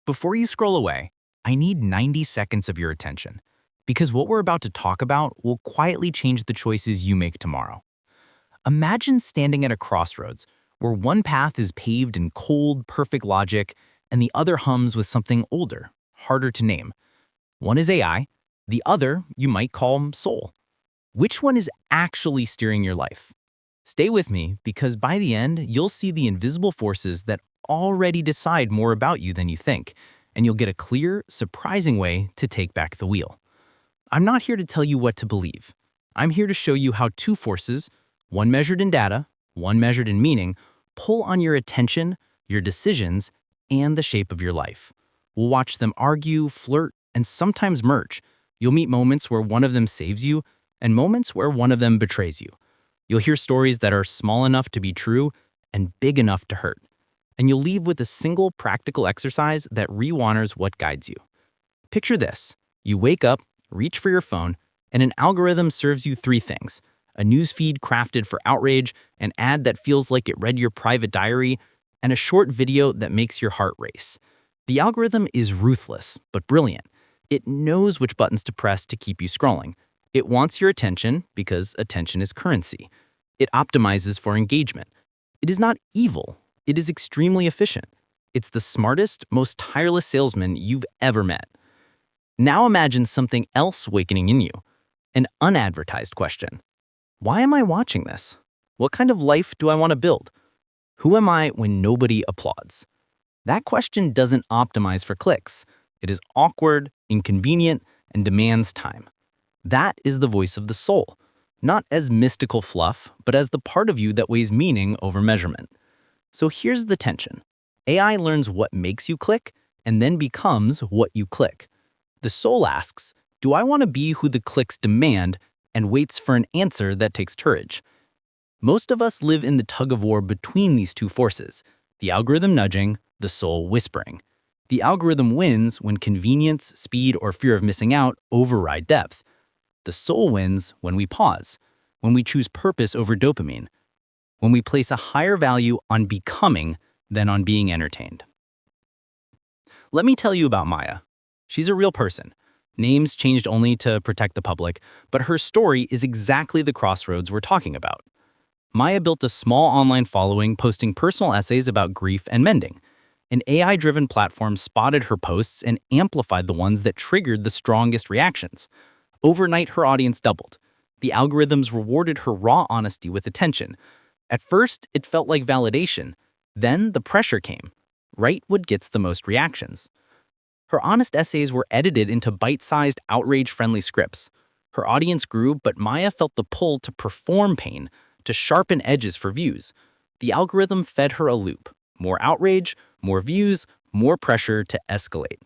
Before you scroll away, I need 90 seconds of your attention, because what we're about to talk about will quietly change the choices you make tomorrow. Imagine standing at a crossroads where one path is paved in cold, perfect logic, and the other hums with something older, harder to name. One is AI, the other you might call soul. Which one is actually steering your life? Stay with me, because by the end, you'll see the invisible forces that already decide more about you than you think, and you'll get a clear, surprising way to take back the wheel. I'm not here to tell you what to believe. I'm here to show you how two forces, one measured in data, one measured in meaning, pull on your attention, your decisions, and the shape of your life. We'll watch them argue, flirt, and sometimes merge. You'll meet moments where one of them saves you, and moments where one of them betrays you. You'll hear stories that are small enough to be true and big enough to hurt. And you'll leave with a single practical exercise that rewires what guides you. Picture this. You wake up, reach for your phone, and an algorithm serves you three things: a newsfeed crafted for outrage, an ad that feels like it read your private diary, and a short video that makes your heart race. The algorithm is ruthless, but brilliant. It knows which buttons to press to keep you scrolling. It wants your attention because attention is currency. It optimizes for engagement. It is not evil. It is extremely efficient. It's the smartest, most tireless salesman you've ever met. Now imagine something else awakening in you. An unadvertised question. Why am I watching this? What kind of life do I want to build? Who am I when nobody applauds? That question doesn't optimize for clicks. It is awkward, inconvenient, and demands time. That is the voice of the soul, not as mystical fluff, but as the part of you that weighs meaning over measurement. So here's the tension. AI learns what makes you click and then becomes what you click. The soul asks, do I want to be who the clicks demand, and waits for an answer that takes courage. Most of us live in the tug-of-war between these two forces, the algorithm nudging, the soul whispering. The algorithm wins when convenience, speed, or fear of missing out override depth. The soul wins when we pause, when we choose purpose over dopamine, when we place a higher value on becoming than on being entertained. Let me tell you about Maya. She's a real person. Names changed only to protect the public, but her story is exactly the crossroads we're talking about. Maya built a small online following posting personal essays about grief and mending. An AI-driven platform spotted her posts and amplified the ones that triggered the strongest reactions. Overnight, her audience doubled. The algorithms rewarded her raw honesty with attention. At first, it felt like validation. Then the pressure came. Write what gets the most reactions. Her honest essays were edited into bite-sized, outrage-friendly scripts. Her audience grew, but Maya felt the pull to perform pain, to sharpen edges for views. The algorithm fed her a loop. More outrage, more views, more pressure to escalate.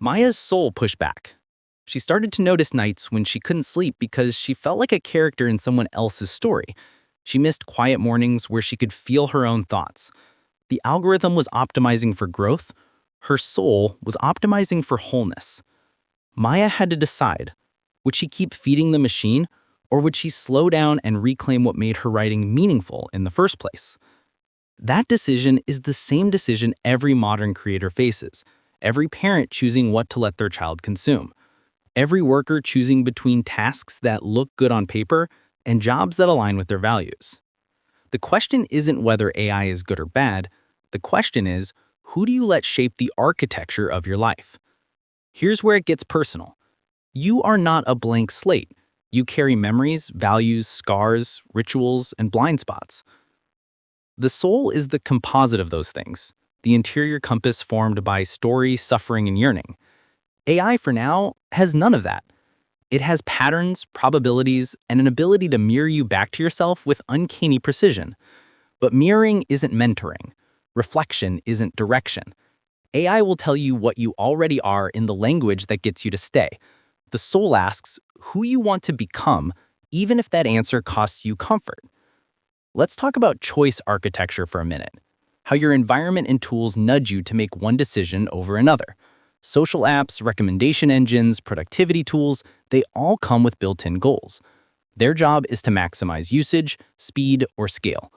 Maya's soul pushed back. She started to notice nights when she couldn't sleep because she felt like a character in someone else's story. She missed quiet mornings where she could feel her own thoughts. The algorithm was optimizing for growth. Her soul was optimizing for wholeness. Maya had to decide, would she keep feeding the machine, or would she slow down and reclaim what made her writing meaningful in the first place? That decision is the same decision every modern creator faces, every parent choosing what to let their child consume, every worker choosing between tasks that look good on paper and jobs that align with their values. The question isn't whether AI is good or bad. The question is, who do you let shape the architecture of your life? Here's where it gets personal. You are not a blank slate. You carry memories, values, scars, rituals, and blind spots. The soul is the composite of those things, the interior compass formed by story, suffering, and yearning. AI, for now, has none of that. It has patterns, probabilities, and an ability to mirror you back to yourself with uncanny precision. But mirroring isn't mentoring. Reflection isn't direction. AI will tell you what you already are in the language that gets you to stay. The soul asks who you want to become, even if that answer costs you comfort. Let's talk about choice architecture for a minute. How your environment and tools nudge you to make one decision over another. Social apps, recommendation engines, productivity tools, they all come with built-in goals. Their job is to maximize usage, speed, or scale.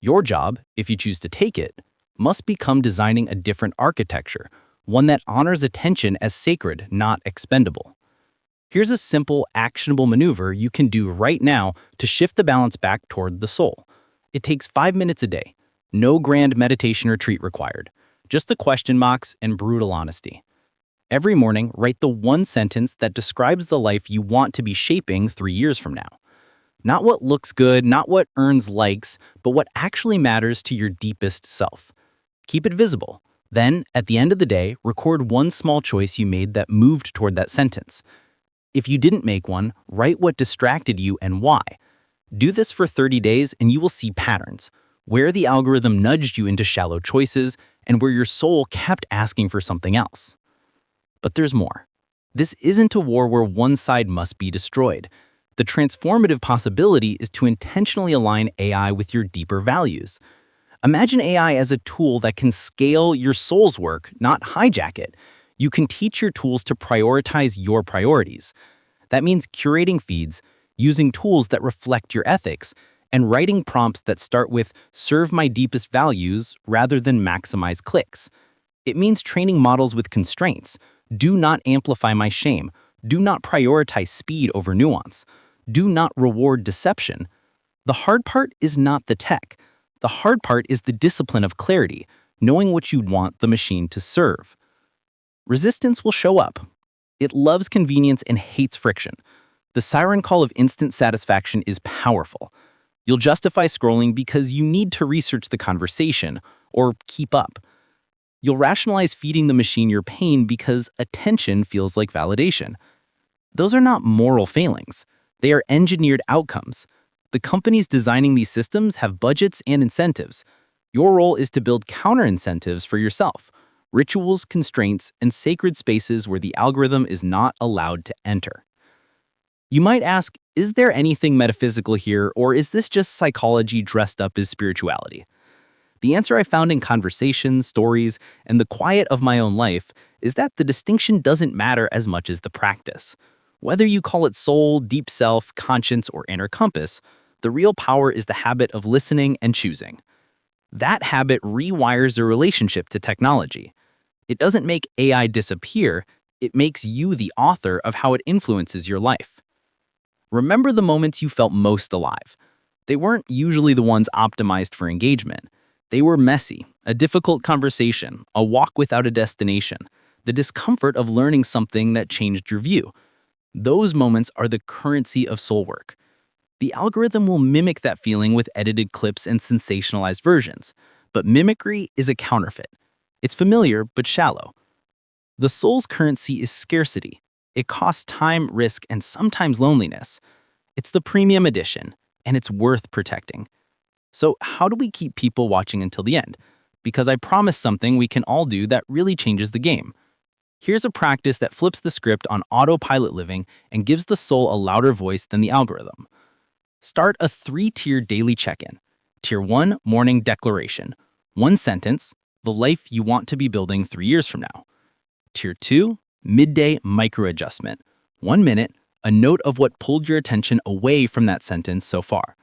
Your job, if you choose to take it, must become designing a different architecture, one that honors attention as sacred, not expendable. Here's a simple, actionable maneuver you can do right now to shift the balance back toward the soul. It takes 5 minutes a day. No grand meditation retreat required. Just the question box and brutal honesty. Every morning, write the one sentence that describes the life you want to be shaping 3 years from now. Not what looks good, not what earns likes, but what actually matters to your deepest self. Keep it visible. Then, at the end of the day, record one small choice you made that moved toward that sentence. If you didn't make one, write what distracted you and why. Do this for 30 days and you will see patterns, where the algorithm nudged you into shallow choices and where your soul kept asking for something else. But there's more. This isn't a war where one side must be destroyed. The transformative possibility is to intentionally align AI with your deeper values. Imagine AI as a tool that can scale your soul's work, not hijack it. You can teach your tools to prioritize your priorities. That means curating feeds, using tools that reflect your ethics, and writing prompts that start with "serve my deepest values" rather than maximize clicks. It means training models with constraints. Do not amplify my shame. Do not prioritize speed over nuance. Do not reward deception. The hard part is not the tech. The hard part is the discipline of clarity, knowing what you want the machine to serve. Resistance will show up. It loves convenience and hates friction. The siren call of instant satisfaction is powerful. You'll justify scrolling because you need to research the conversation or keep up. You'll rationalize feeding the machine your pain because attention feels like validation. Those are not moral failings. They are engineered outcomes. The companies designing these systems have budgets and incentives. Your role is to build counter-incentives for yourself. Rituals, constraints, and sacred spaces where the algorithm is not allowed to enter. You might ask, is there anything metaphysical here, or is this just psychology dressed up as spirituality? The answer I found in conversations, stories, and the quiet of my own life is that the distinction doesn't matter as much as the practice. Whether you call it soul, deep self, conscience, or inner compass, the real power is the habit of listening and choosing. That habit rewires your relationship to technology. It doesn't make AI disappear, it makes you the author of how it influences your life. Remember the moments you felt most alive. They weren't usually the ones optimized for engagement. They were messy, a difficult conversation, a walk without a destination, the discomfort of learning something that changed your view. Those moments are the currency of soul work. The algorithm will mimic that feeling with edited clips and sensationalized versions, but mimicry is a counterfeit. It's familiar, but shallow. The soul's currency is scarcity. It costs time, risk, and sometimes loneliness. It's the premium edition, and it's worth protecting. So how do we keep people watching until the end? Because I promise something we can all do that really changes the game. Here's a practice that flips the script on autopilot living and gives the soul a louder voice than the algorithm. Start a 3-tier daily check-in. Tier 1, morning declaration. One sentence, the life you want to be building 3 years from now. Tier 2, midday micro-adjustment. 1 minute, a note of what pulled your attention away from that sentence so far.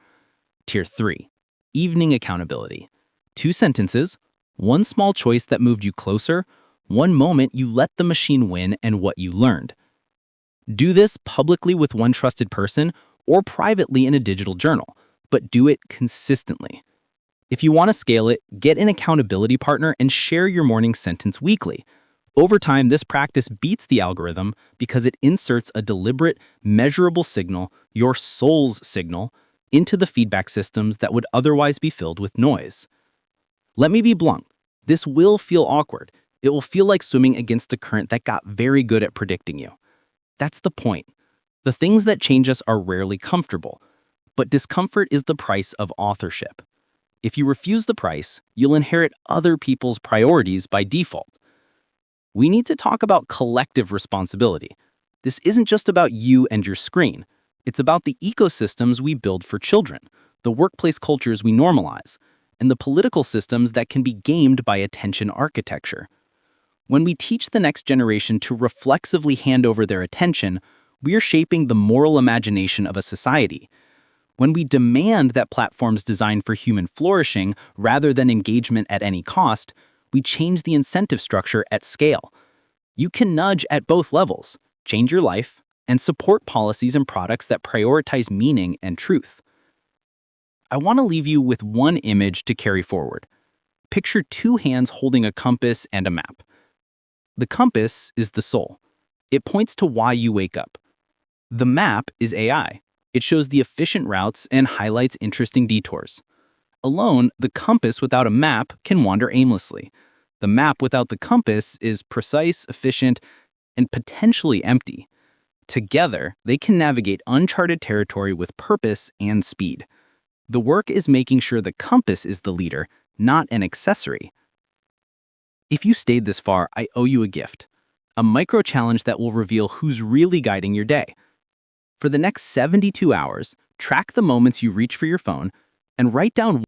Tier 3, evening accountability. 2 sentences, one small choice that moved you closer, one moment you let the machine win and what you learned. Do this publicly with one trusted person or privately in a digital journal, but do it consistently. If you want to scale it, get an accountability partner and share your morning sentence weekly. Over time, this practice beats the algorithm because it inserts a deliberate, measurable signal, your soul's signal, into the feedback systems that would otherwise be filled with noise. Let me be blunt. This will feel awkward. It will feel like swimming against a current that got very good at predicting you. That's the point. The things that change us are rarely comfortable, but discomfort is the price of authorship. If you refuse the price, you'll inherit other people's priorities by default. We need to talk about collective responsibility. This isn't just about you and your screen. It's about the ecosystems we build for children, the workplace cultures we normalize, and the political systems that can be gamed by attention architecture. When we teach the next generation to reflexively hand over their attention, we're shaping the moral imagination of a society. When we demand that platforms design for human flourishing rather than engagement at any cost, we change the incentive structure at scale. You can nudge at both levels, change your life, and support policies and products that prioritize meaning and truth. I want to leave you with one image to carry forward. Picture two hands holding a compass and a map. The compass is the soul. It points to why you wake up. The map is AI. It shows the efficient routes and highlights interesting detours. Alone, the compass without a map can wander aimlessly. The map without the compass is precise, efficient, and potentially empty. Together, they can navigate uncharted territory with purpose and speed. The work is making sure the compass is the leader, not an accessory. If you stayed this far, I owe you a gift. A micro-challenge that will reveal who's really guiding your day. For the next 72 hours, track the moments you reach for your phone and write down